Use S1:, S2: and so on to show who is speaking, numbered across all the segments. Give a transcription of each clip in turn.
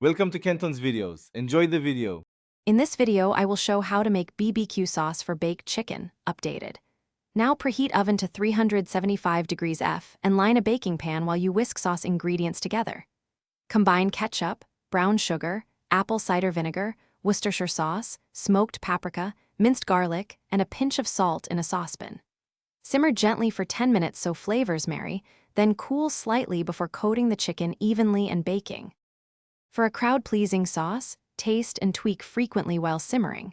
S1: Welcome to Kenton's videos. Enjoy the video.
S2: In this video, I will show how to make BBQ sauce for baked chicken, updated. Now preheat oven to 375 degrees F and line a baking pan while you whisk sauce ingredients together. Combine ketchup, brown sugar, apple cider vinegar, Worcestershire sauce, smoked paprika, minced garlic, and a pinch of salt in a saucepan. Simmer gently for 10 minutes so flavors marry, then cool slightly before coating the chicken evenly and baking. For a crowd-pleasing sauce, taste and tweak frequently while simmering.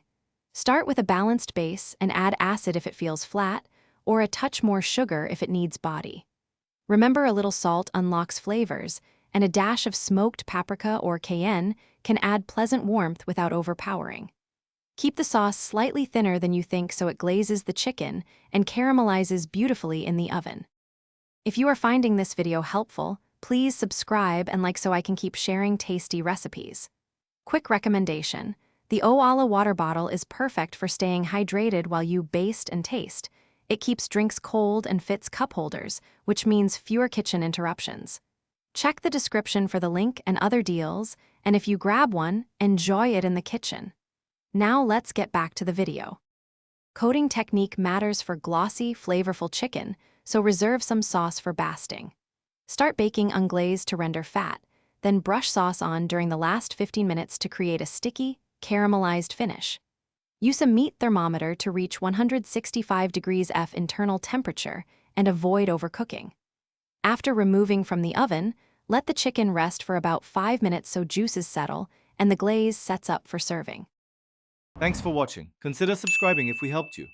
S2: Start with a balanced base and add acid if it feels flat, or a touch more sugar if it needs body. Remember, a little salt unlocks flavors, and a dash of smoked paprika or cayenne can add pleasant warmth without overpowering. Keep the sauce slightly thinner than you think so it glazes the chicken and caramelizes beautifully in the oven. If you are finding this video helpful, please subscribe and like so I can keep sharing tasty recipes. Quick recommendation: the Owala water bottle is perfect for staying hydrated while you baste and taste. It keeps drinks cold and fits cup holders, which means fewer kitchen interruptions. Check the description for the link and other deals, and if you grab one, enjoy it in the kitchen. Now let's get back to the video. Coating technique matters for glossy, flavorful chicken, so reserve some sauce for basting. Start baking unglazed to render fat, then brush sauce on during the last 15 minutes to create a sticky, caramelized finish. Use a meat thermometer to reach 165 degrees F internal temperature and avoid overcooking. After removing from the oven, let the chicken rest for about 5 minutes so juices settle and the glaze sets up for serving.
S1: Thanks for watching. Consider subscribing if we helped you.